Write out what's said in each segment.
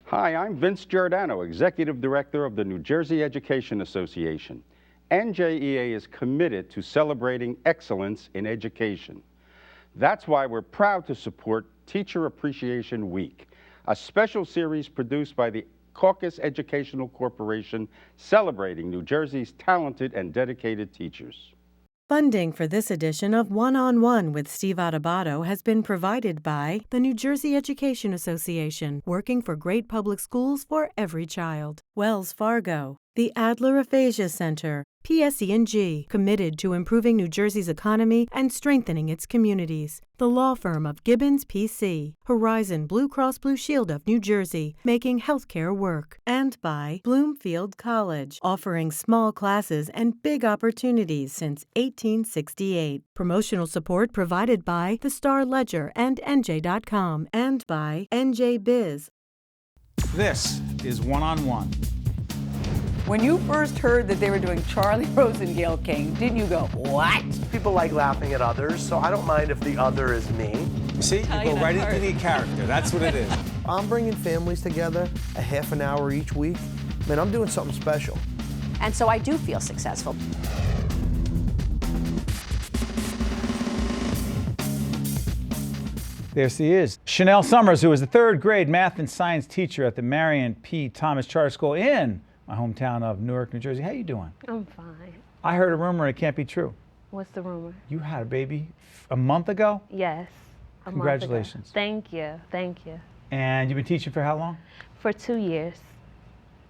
Hi, I'm Vince Giordano, Executive Director of the New Jersey Education Association. NJEA is committed to celebrating excellence in education. That's why we're proud to support Teacher Appreciation Week, a special series produced by the Caucus Educational Corporation celebrating New Jersey's talented and dedicated teachers. Funding for this edition of One-on-One with Steve Adubato has been provided by the New Jersey Education Association, working for great public schools for every child. Wells Fargo, the Adler Aphasia Center, PSE&G, committed to improving New Jersey's economy and strengthening its communities. The law firm of Gibbons PC, Horizon Blue Cross Blue Shield of New Jersey, making healthcare work. And by Bloomfield College, offering small classes and big opportunities since 1868. Promotional support provided by the Star Ledger and NJ.com, and by NJ Biz. This is One-on-One. When you first heard that they were doing Charlie Rose and Gayle King, didn't you go, what? People like laughing at others, so I don't mind if the other is me. See, you go right into the character. That's what it is. I'm bringing families together a half an hour each week. Man, I'm doing something special. And so I do feel successful. There she is. Shanel Sommers, who is the third grade math and science teacher at the Marion P. Thomas Charter School in my hometown of Newark, New Jersey. How you doing? I'm fine. I heard a rumor, it can't be true. What's the rumor? You had a baby a month ago? Yes. Congratulations. Thank you. Thank you. And you've been teaching for how long? For 2 years.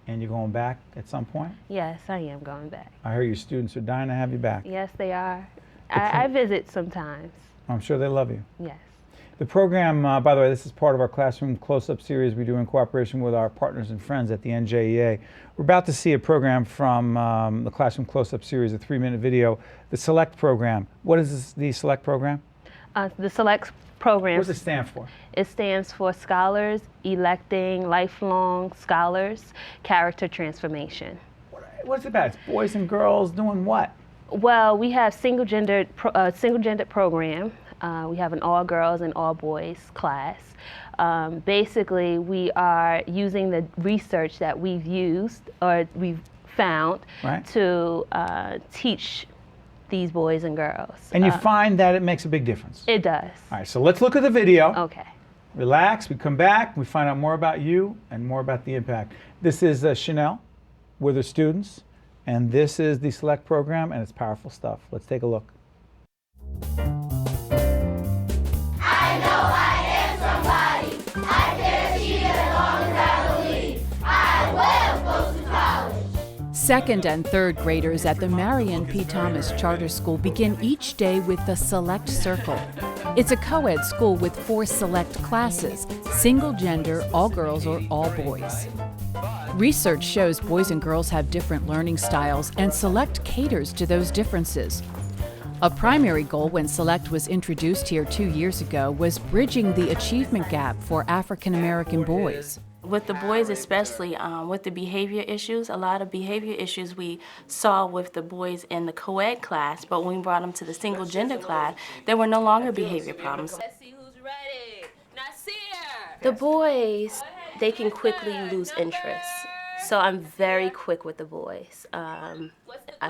And you're going back at some point? Yes, I am going back. I heard your students are dying to have you back. Yes, they are. I visit sometimes. I'm sure they love you. Yes. The program, by the way, this is part of our Classroom Close-Up series we do in cooperation with our partners and friends at the NJEA. We're about to see a program from the Classroom Close-Up series, a 3-minute video, the SELECT program. What is the SELECT program? The SELECT program. What does it stand for? It stands for Scholars Electing Lifelong Scholars Character Transformation. What's it about? It's boys and girls doing what? Well, we have single-gendered program. We have an all-girls and all-boys class. Basically, we are using the research that we've found to teach these boys and girls. And you find that it makes a big difference? It does. All right, so let's look at the video. Okay. Relax, we come back, we find out more about you and more about the impact. This is Shanel with her students, and this is the SELECT program, and it's powerful stuff. Let's take a look. Second and third graders at the Marion P. Thomas Charter School begin each day with the Select Circle. It's a co-ed school with 4 select classes, single gender, all girls or all boys. Research shows boys and girls have different learning styles, and Select caters to those differences. A primary goal when Select was introduced here 2 years ago was bridging the achievement gap for African American boys. With the boys especially, with the behavior issues, a lot of behavior issues we saw with the boys in the co-ed class, but when we brought them to the single gender class, there were no longer behavior problems. Let's see who's ready. Nasir! The boys, they can quickly lose interest. So I'm very quick with the boys. I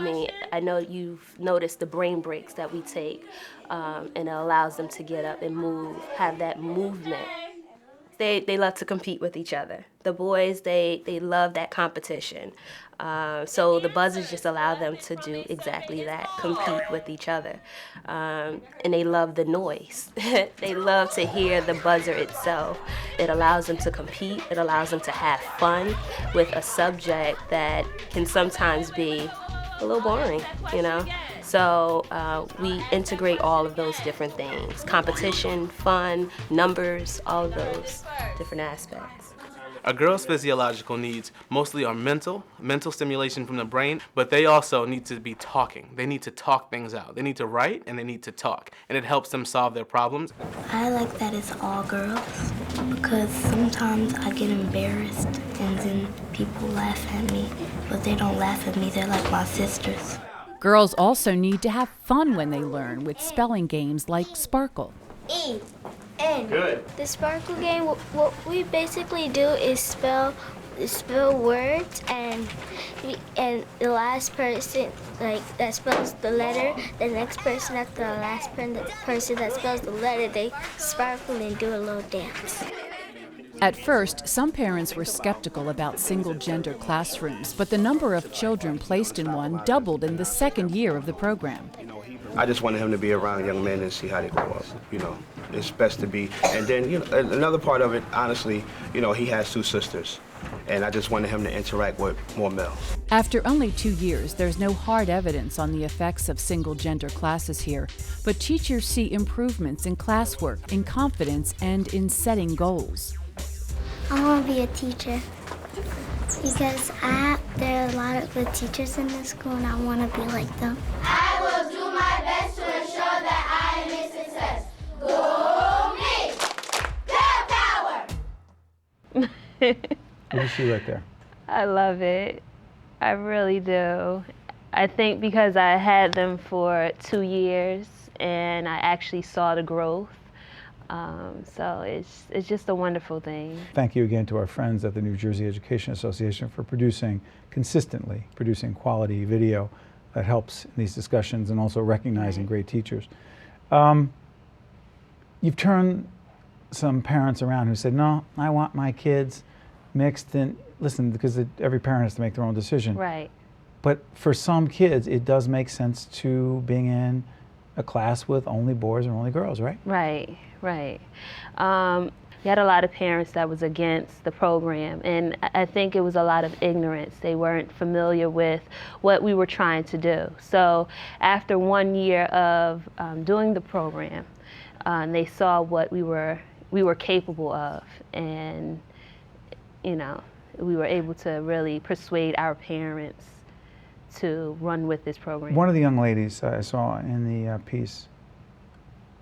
mean, I know you've noticed the brain breaks that we take, and it allows them to get up and move, have that movement. They love to compete with each other. The boys, they love that competition. So the buzzers just allow them to do exactly that, compete with each other. And they love the noise. They love to hear the buzzer itself. It allows them to compete. It allows them to have fun with a subject that can sometimes be a little boring, you know? So we integrate all of those different things: competition, fun, numbers, all of those different aspects. A girl's physiological needs mostly are mental stimulation from the brain, but they also need to be talking. They need to talk things out. They need to write and they need to talk, and it helps them solve their problems. I like that it's all girls because sometimes I get embarrassed and then people laugh at me, but they don't laugh at me. They're like my sisters. Girls also need to have fun when they learn with spelling games like Sparkle. E, And the sparkle game, what we basically do is spell words, and the last person that spells the letter, the next person after the last person that spells the letter, they sparkle and do a little dance. At first, some parents were skeptical about single-gender classrooms, but the number of children placed in one doubled in the second year of the program. I just wanted him to be around young men and see how they grow up, It's best to be. And then, another part of it, honestly, he has 2 sisters, and I just wanted him to interact with more males. After only 2 years, there's no hard evidence on the effects of single-gender classes here, but teachers see improvements in classwork, in confidence, and in setting goals. I want to be a teacher because there are a lot of good teachers in this school, and I want to be like them. I will do my best to ensure that I am a success. Go me! Girl power! What do you see right there? I love it. I really do. I think because I had them for 2 years and I actually saw the growth. So it's just a wonderful thing. Thank you again to our friends at the New Jersey Education Association for consistently producing quality video that helps in these discussions and also recognizing great teachers. You've turned some parents around who said, no, I want my kids mixed, and listen, because every parent has to make their own decision. Right. But for some kids, it does make sense to being in a class with only boys or only girls, right? Right. We had a lot of parents that was against the program, and I think it was a lot of ignorance. They weren't familiar with what we were trying to do. So after 1 year of doing the program, they saw what we were capable of, and we were able to really persuade our parents to run with this program. One of the young ladies I saw in the piece,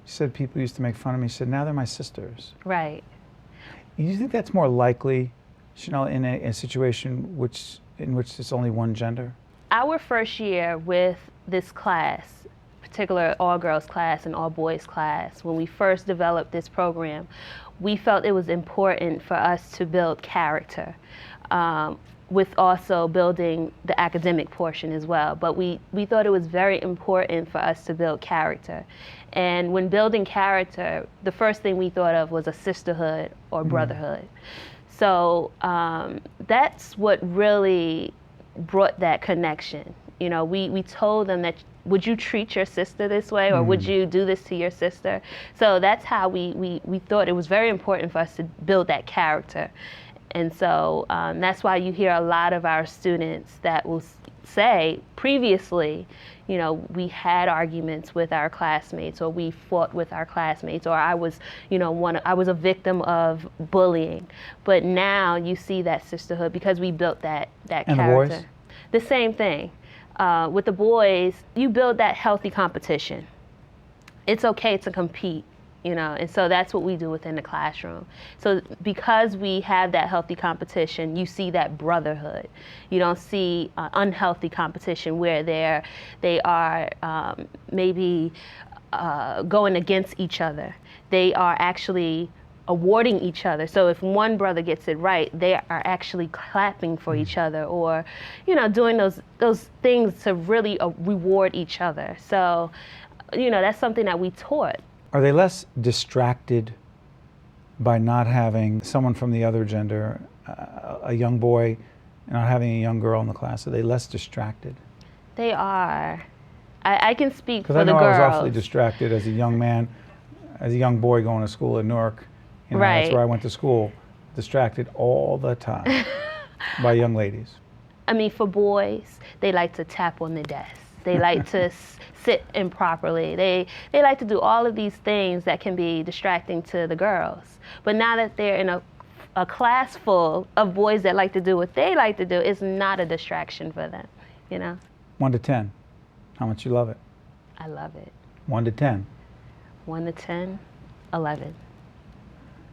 she said people used to make fun of me. She said, now they're my sisters. Right. You think that's more likely, Shanel, in a situation in which it's only one gender? Our first year with this class, particular all-girls class and all-boys class, when we first developed this program, we felt it was important for us to build character, with also building the academic portion as well. But we thought it was very important for us to build character. And when building character, the first thing we thought of was a sisterhood or brotherhood. So that's what really brought that connection. We told them that, would you treat your sister this way, or would you do this to your sister? So that's how we thought it was very important for us to build that character. And so that's why you hear a lot of our students that will say previously, we had arguments with our classmates, or we fought with our classmates, or I was, I was a victim of bullying. But now you see that sisterhood because we built that character. And the boys? The same thing. With the boys, you build that healthy competition. It's okay to compete. And so that's what we do within the classroom. So because we have that healthy competition, you see that brotherhood. You don't see unhealthy competition where they are maybe going against each other. They are actually awarding each other. So if one brother gets it right, they are actually clapping for each other, or doing those things to really reward each other. So that's something that we taught. Are they less distracted by not having someone from the other gender, a young boy, not having a young girl in the class? Are they less distracted? They are. I can speak for the girls. Because I know I was awfully distracted as a young man, as a young boy going to school at Newark. Right. That's where I went to school, distracted all the time by young ladies. I mean, for boys, they like to tap on the desk. They like to sit improperly. They like to do all of these things that can be distracting to the girls. But now that they're in a class full of boys that like to do what they like to do, it's not a distraction for them, 1 to 10, how much you love it? I love it. 1 to 10. 1 to 10, 11.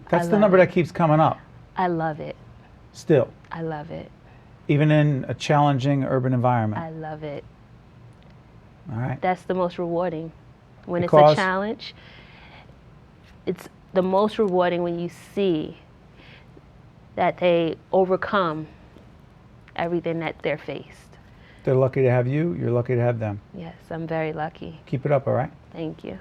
That's the number that keeps coming up. I love it. Still. I love it. Even in a challenging urban environment. I love it. All right. That's the most rewarding. When it's a challenge, the most rewarding when you see that they overcome everything that they're faced. They're lucky to have you. You're lucky to have them. Yes, I'm very lucky. Keep it up, all right? Thank you.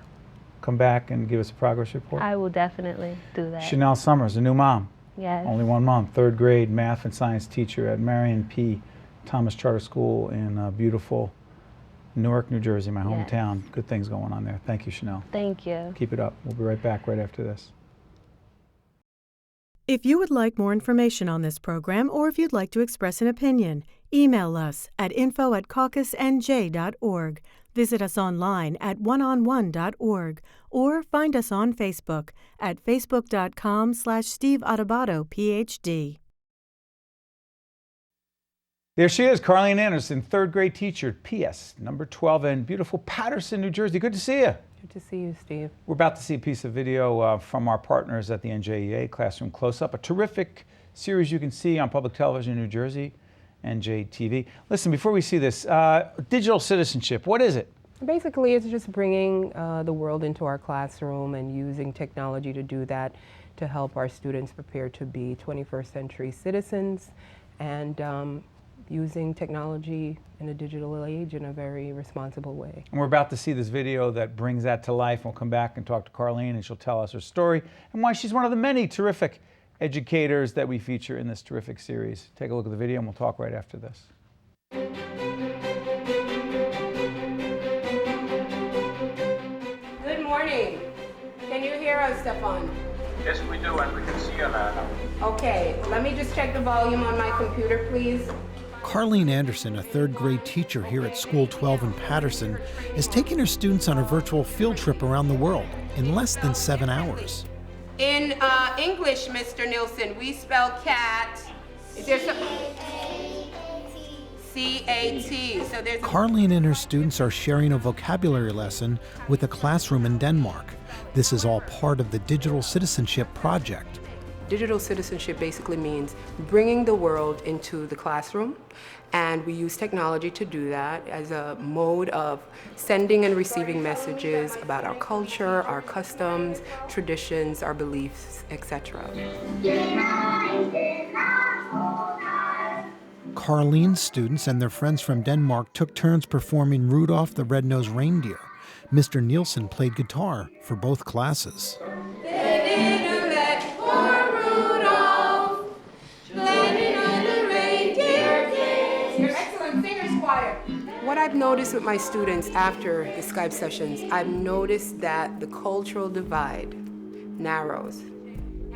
Come back and give us a progress report. I will definitely do that. Shanel Sommers, a new mom. Yes. Only 1 month, 3rd grade math and science teacher at Marion P. Thomas Charter School in beautiful Newark, New Jersey, my hometown. Good things going on there. Thank you, Shanel. Thank you. Keep it up. We'll be right back right after this. If you would like more information on this program, or if you'd like to express an opinion, email us at info@caucusnj.org. Visit us online at oneonone.org, or find us on Facebook at facebook.com/Steve Adubato, PhD. There she is, Carlene Anderson, 3rd grade teacher at PS number 12 in beautiful Paterson, New Jersey. Good to see you. Good to see you, Steve. We're about to see a piece of video from our partners at the NJEA, Classroom Close-Up, a terrific series you can see on public television in New Jersey, NJTV. Listen, before we see this, digital citizenship, what is it? Basically, it's just bringing the world into our classroom and using technology to do that, to help our students prepare to be 21st century citizens, and using technology in a digital age in a very responsible way. And we're about to see this video that brings that to life. We'll come back and talk to Carlene, and she'll tell us her story and why she's one of the many terrific educators that we feature in this terrific series. Take a look at the video and we'll talk right after this. Good morning. Can you hear us, Stefan? Yes, we do, and we can see you now. Okay, let me just check the volume on my computer, please. Carlene Anderson, a 3rd grade teacher here at School 12 in Paterson, is taking her students on a virtual field trip around the world in less than 7 hours. In English, Mr. Nielsen, we spell cat. Is there some... C-A-T. So there's Carlene and her students are sharing a vocabulary lesson with a classroom in Denmark. This is all part of the Digital Citizenship project. Digital citizenship basically means bringing the world into the classroom, and we use technology to do that as a mode of sending and receiving messages about our culture, our customs, traditions, our beliefs, etc. Carlene's students and their friends from Denmark took turns performing Rudolph the Red-Nosed Reindeer. Mr. Nielsen played guitar for both classes. What I've noticed with my students after the Skype sessions, I've noticed that the cultural divide narrows.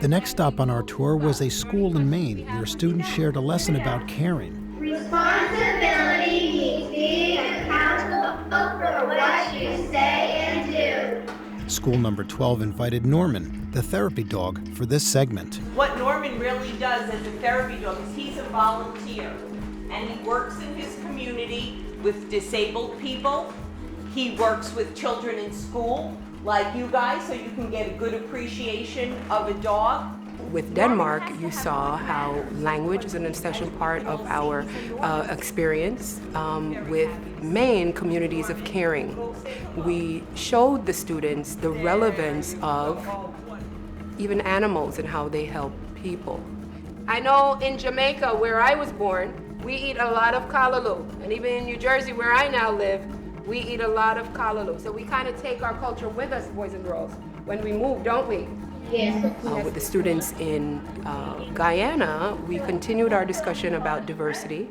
The next stop on our tour was a school in Maine where students shared a lesson about caring. Responsibility means being accountable for what you say and do. School number 12 invited Norman, the therapy dog, for this segment. What Norman really does as a therapy dog is he's a volunteer, and he works in his community with disabled people. He works with children in school, like you guys, so you can get a good appreciation of a dog. With Denmark, you saw how language is an essential part of our experience. With Maine, communities of caring. We showed the students the relevance of even animals and how they help people. I know in Jamaica, where I was born, we eat a lot of callaloo. And even in New Jersey, where I now live, we eat a lot of callaloo. So we kind of take our culture with us, boys and girls, when we move, don't we? Yes. With the students in Guyana, we continued our discussion about diversity.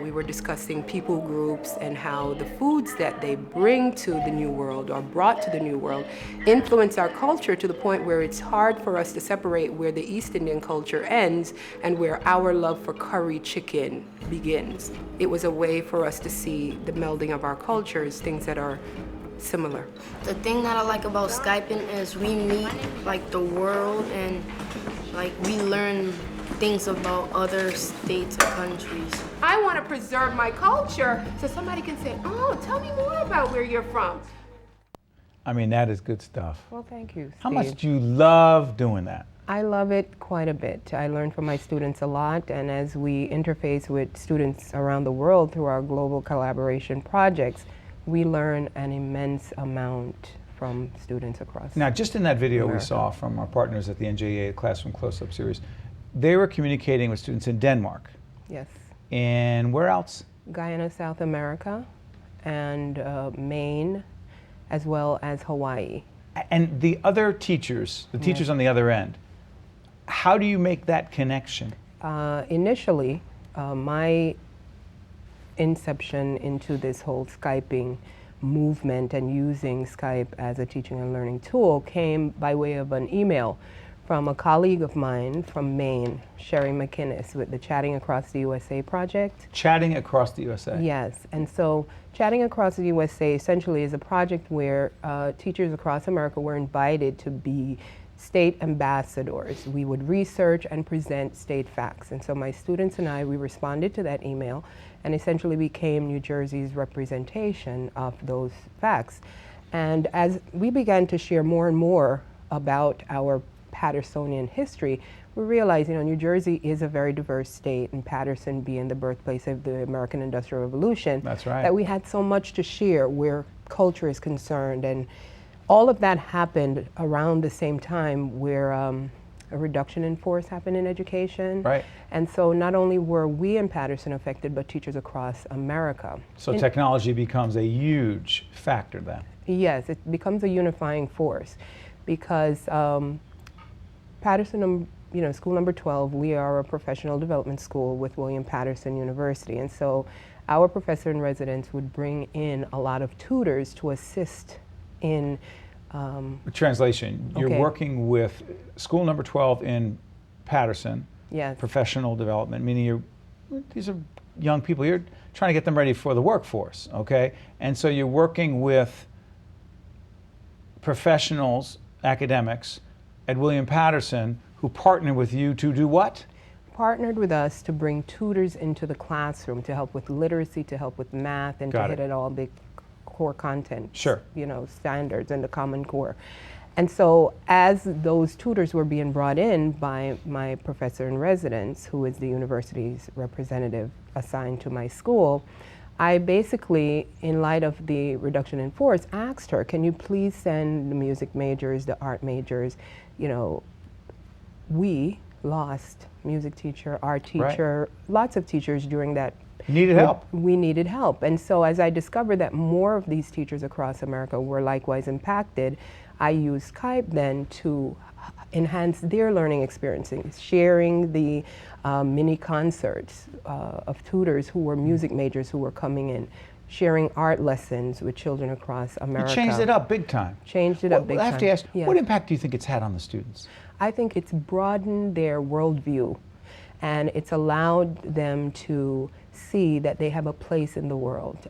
We were discussing people groups and how the foods that they bring to the New World or brought to the New World influence our culture to the point where it's hard for us to separate where the East Indian culture ends and where our love for curry chicken begins. It was a way for us to see the melding of our cultures, things that are similar. The thing that I like about Skyping is we meet like the world and like we learn things about other states and countries. I want to preserve my culture so somebody can say, oh, tell me more about where you're from. I mean, that is good stuff. Well, thank you, Steve. How much do you love doing that? I love it quite a bit. I learn from my students a lot, and as we interface with students around the world through our global collaboration projects, we learn an immense amount from students across. Now, just in that video America. we saw from our partners at the NJEA Classroom Close-Up Series, they were communicating with students in Denmark. Yes. And where else? Guyana, South America, and Maine, as well as Hawaii. And the other teachers, the teachers on the other end, how do you make that connection? Initially, my inception into this whole Skyping movement and using Skype as a teaching and learning tool came by way of an email from a colleague of mine from Maine, Sherry McInnes, with the Chatting Across the USA project. Chatting Across the USA. Yes, and so Chatting Across the USA essentially is a project where teachers across America were invited to be state ambassadors. We would research and present state facts. And so my students and I, we responded to that email and essentially became New Jersey's representation of those facts. And as we began to share more and more about our Patersonian history, we realized, New Jersey is a very diverse state, and Paterson being the birthplace of the American Industrial Revolution. That's right. That we had so much to share where culture is concerned, and all of that happened around the same time where a reduction in force happened in education. Right. And so not only were we in Paterson affected, but teachers across America. So technology becomes a huge factor then. Yes, it becomes a unifying force because Paterson, school number 12, we are a professional development school with William Paterson University. And so our professor in residence would bring in a lot of tutors to assist in translation. You're working with school number 12 in Paterson. Yes. Professional development, meaning these are young people. You're trying to get them ready for the workforce, okay? And so you're working with professionals, academics at William Paterson who partner with you to do what? Partnered with us to bring tutors into the classroom to help with literacy, to help with math, and to hit at all the core content, standards and the Common Core. And so as those tutors were being brought in by my professor in residence, who is the university's representative assigned to my school, I basically, in light of the reduction in force, asked her, can you please send the music majors, the art majors, we lost music teacher, art teacher, lots of teachers during that. Needed help. We needed help. And so as I discovered that more of these teachers across America were likewise impacted, I used Skype then to enhance their learning experiences, sharing the mini concerts of tutors who were music majors who were coming in, sharing art lessons with children across America. You changed it up big time. Changed it up big time. I have to ask, what impact do you think it's had on the students? I think it's broadened their worldview, and it's allowed them to see that they have a place in the world.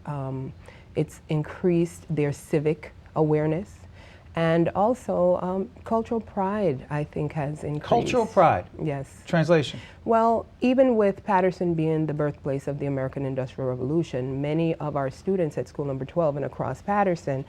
It's increased their civic awareness, and also cultural pride, I think, has increased. Cultural pride? Yes. Translation? Well, even with Paterson being the birthplace of the American Industrial Revolution, many of our students at school number 12 and across Paterson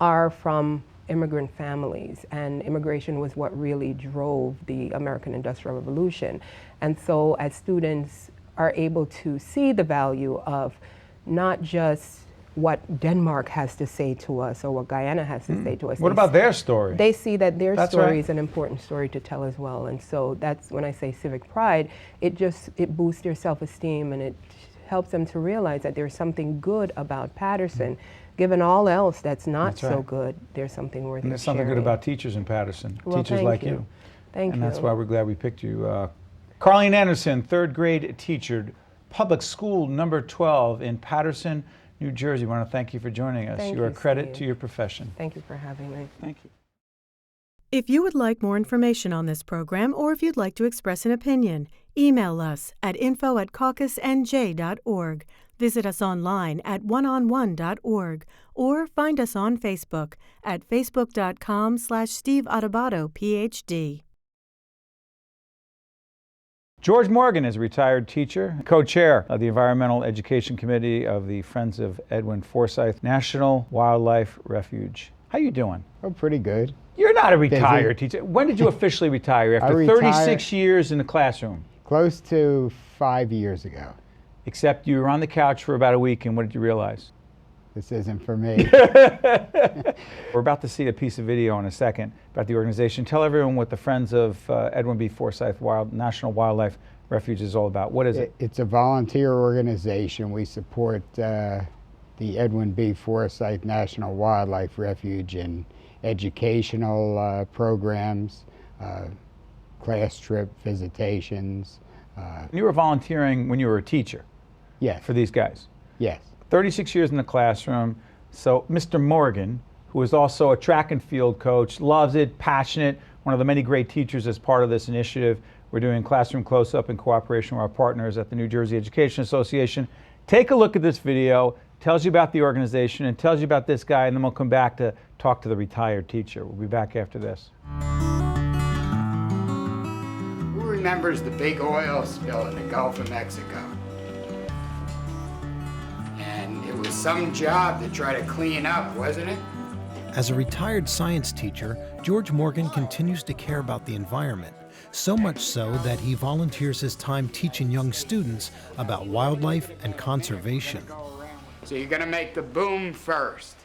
are from immigrant families, and immigration was what really drove the American Industrial Revolution. And so as students are able to see the value of not just what Denmark has to say to us or what Guyana has to say to us. What about their story? They see that their story is an important story to tell as well. And so that's when I say civic pride, it boosts their self-esteem, and it helps them to realize that there's something good about Paterson. Given all else that's not so good, there's something worth sharing. And there's something good about teachers in Paterson, well, teachers like you. Thank you. And that's why we're glad we picked you. Carlene Anderson, third grade teacher, public school number 12 in Paterson, New Jersey. I want to thank you for joining us. You're a credit to your profession. Thank you for having me. Thank you. If you would like more information on this program, or if you'd like to express an opinion, email us at info@caucusnj.org. Visit us online at oneonone.org, or find us on Facebook at facebook.com/Steve Adubato, PhD. George Morgan is a retired teacher, co-chair of the Environmental Education Committee of the Friends of Edwin Forsythe National Wildlife Refuge. How you doing? Oh, pretty good. You're not a retired teacher. When did you officially retire? After 36 years in the classroom? Close to 5 years ago. Except you were on the couch for about a week, and what did you realize? this isn't for me. We're about to see a piece of video in a second about the organization. Tell everyone what the Friends of Edwin B. Forsythe National Wildlife Refuge is all about. What is it? It's a volunteer organization. We support the Edwin B. Forsythe National Wildlife Refuge in educational programs, class trip visitations. You were volunteering when you were a teacher? Yes. For these guys? Yes. 36 years in the classroom. So Mr. Morgan, who is also a track and field coach, loves it, passionate, one of the many great teachers as part of this initiative. We're doing Classroom Close-Up in cooperation with our partners at the New Jersey Education Association. Take a look at this video, tells you about the organization and tells you about this guy, and then we'll come back to talk to the retired teacher. We'll be back after this. Who remembers the big oil spill in the Gulf of Mexico? And it was some job to try to clean up, wasn't it? As a retired science teacher, George Morgan continues to care about the environment, so much so that he volunteers his time teaching young students about wildlife and conservation. So you're gonna make the boom first.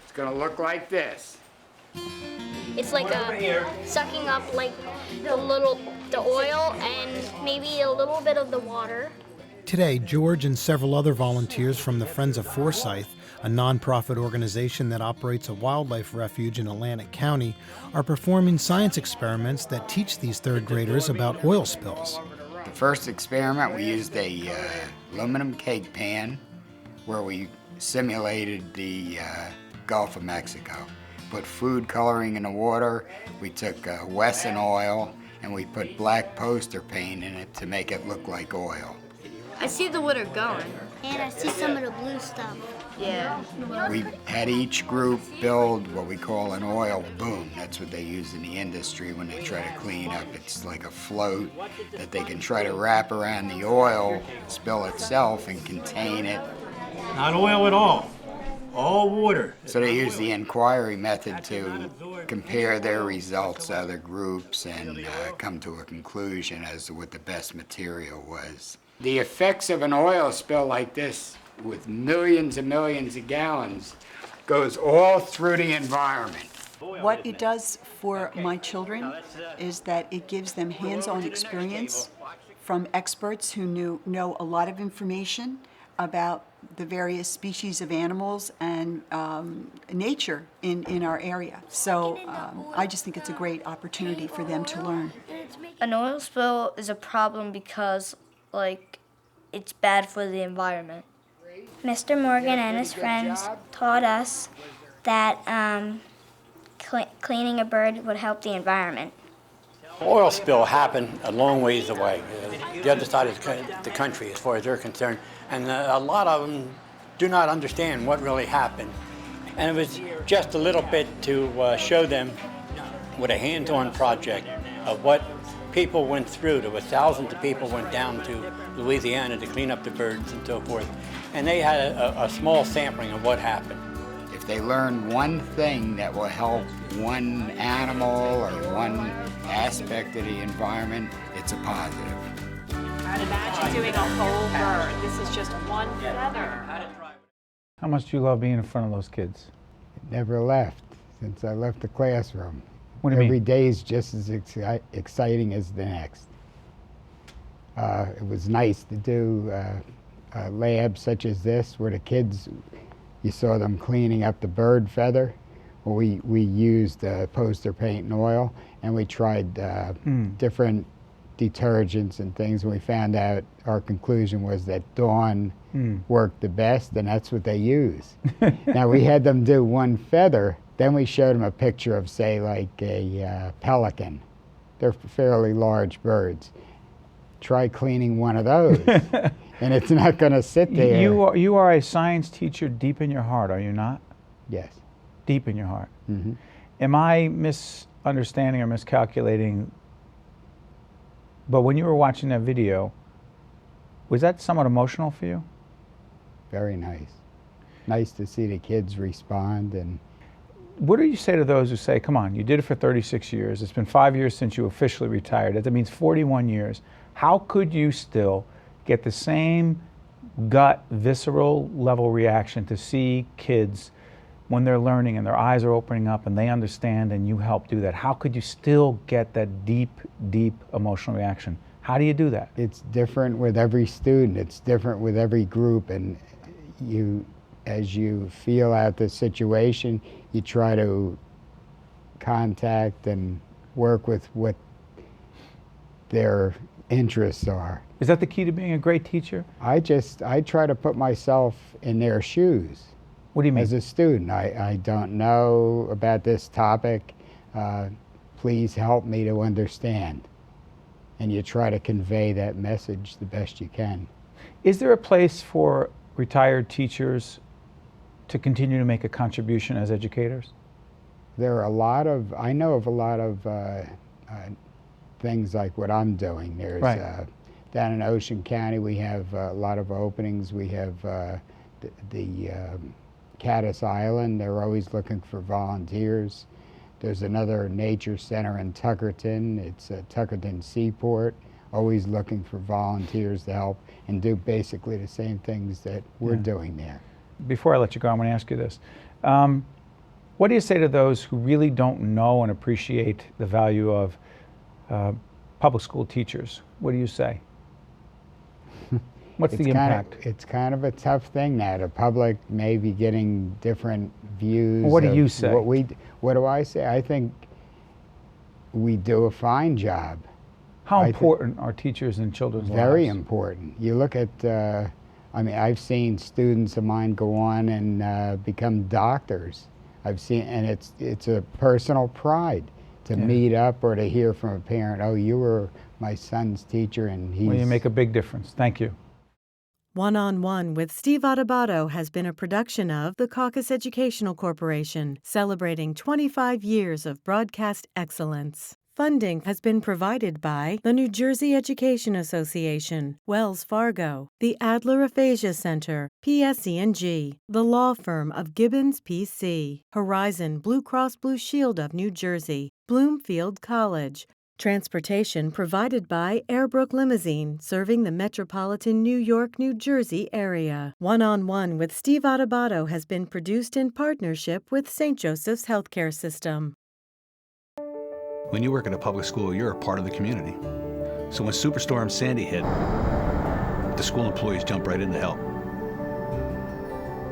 It's gonna look like this. It's like sucking up like the oil and maybe a little bit of the water. Today, George and several other volunteers from the Friends of Forsythe, a nonprofit organization that operates a wildlife refuge in Atlantic County, are performing science experiments that teach these third graders about oil spills. The first experiment, we used a aluminum cake pan where we simulated the Gulf of Mexico. Put food coloring in the water, we took Wesson oil, and we put black poster paint in it to make it look like oil. I see the water going. And I see some of the blue stuff. Yeah. We had each group build what we call an oil boom. That's what they use in the industry when they try to clean up. It's like a float that they can try to wrap around the oil spill itself and contain it. Not oil at all water. So they use the inquiry method to compare their results to other groups and come to a conclusion as to what the best material was. The effects of an oil spill like this, with millions and millions of gallons, goes all through the environment. What it does for my children is that it gives them hands-on experience from experts who know a lot of information about the various species of animals and nature in our area. So I just think it's a great opportunity for them to learn. An oil spill is a problem because, it's bad for the environment. Mr. Morgan and his friends taught us that cleaning a bird would help the environment. Oil spill happened a long ways away, the other side of the country as far as they're concerned, and a lot of them do not understand what really happened. And it was just a little bit to show them with a hands-on project of what people went through. There were thousands of people went down to Louisiana to clean up the birds and so forth, and they had a small sampling of what happened. If they learn one thing that will help one animal or one aspect of the environment, it's a positive. Imagine doing a whole bird. This is just one feather. How much do you love being in front of those kids? It never left since I left the classroom. What do you mean? Every day is just as exciting as the next. It was nice to do labs such as this where the kids, you saw them cleaning up the bird feather. Well, we used poster paint and oil, and we tried different detergents and things, and we found out our conclusion was that Dawn worked the best, and that's what they use. Now, we had them do one feather, then we showed them a picture of, say, like a pelican. They're fairly large birds. Try cleaning one of those, and it's not going to sit there. You are a science teacher deep in your heart, are you not? Yes. Deep in your heart. Mm-hmm. Am I misunderstanding or miscalculating? But when you were watching that video, was that somewhat emotional for you? Very nice. Nice to see the kids respond. And what do you say to those who say, come on, you did it for 36 years. It's been 5 years since you officially retired. That means 41 years. How could you still get the same gut, visceral level reaction to see kids when they're learning and their eyes are opening up and they understand and you help do that? How could you still get that deep, deep emotional reaction? How do you do that? It's different with every student. It's different with every group. And as you feel out the situation, you try to contact and work with what their interests are. Is that the key to being a great teacher? I try to put myself in their shoes. What do you mean? As a student, I don't know about this topic. Please help me to understand. And you try to convey that message the best you can. Is there a place for retired teachers to continue to make a contribution as educators? There are I know of a lot of things like what I'm doing. There's right. Down in Ocean County, we have a lot of openings. We have the Caddis Island. They're always looking for volunteers. There's another nature center in Tuckerton. It's Tuckerton Seaport, always looking for volunteers to help and do basically the same things that we're doing there. Before I let you go, I want to ask you this. What do you say to those who really don't know and appreciate the value of public school teachers? What do you say? What's the impact? It's kind of a tough thing now. The public may be getting different views. What do you say? What do I say? I think we do a fine job. How important are teachers in children's lives? Very important. You look at, I mean, I've seen students of mine go on and become doctors. I've seen, and it's a personal pride to meet up or to hear from a parent, oh, you were my son's teacher and he's... Well, you make a big difference. Thank you. One-on-One with Steve Adubato has been a production of the Caucus Educational Corporation, celebrating 25 years of broadcast excellence. Funding has been provided by the New Jersey Education Association, Wells Fargo, the Adler Aphasia Center, PSE&G, the law firm of Gibbons PC, Horizon Blue Cross Blue Shield of New Jersey, Bloomfield College. Transportation provided by Airbrook Limousine, serving the metropolitan New York, New Jersey area. One-on-One with Steve Adubato has been produced in partnership with St. Joseph's Healthcare System. When you work at a public school, you're a part of the community. So when Superstorm Sandy hit, the school employees jumped right in to help.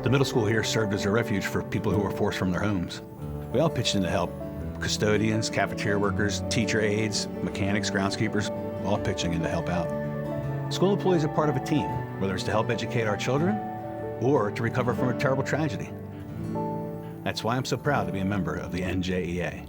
The middle school here served as a refuge for people who were forced from their homes. We all pitched in to help. Custodians, cafeteria workers, teacher aides, mechanics, groundskeepers, all pitching in to help out. School employees are part of a team, whether it's to help educate our children or to recover from a terrible tragedy. That's why I'm so proud to be a member of the NJEA.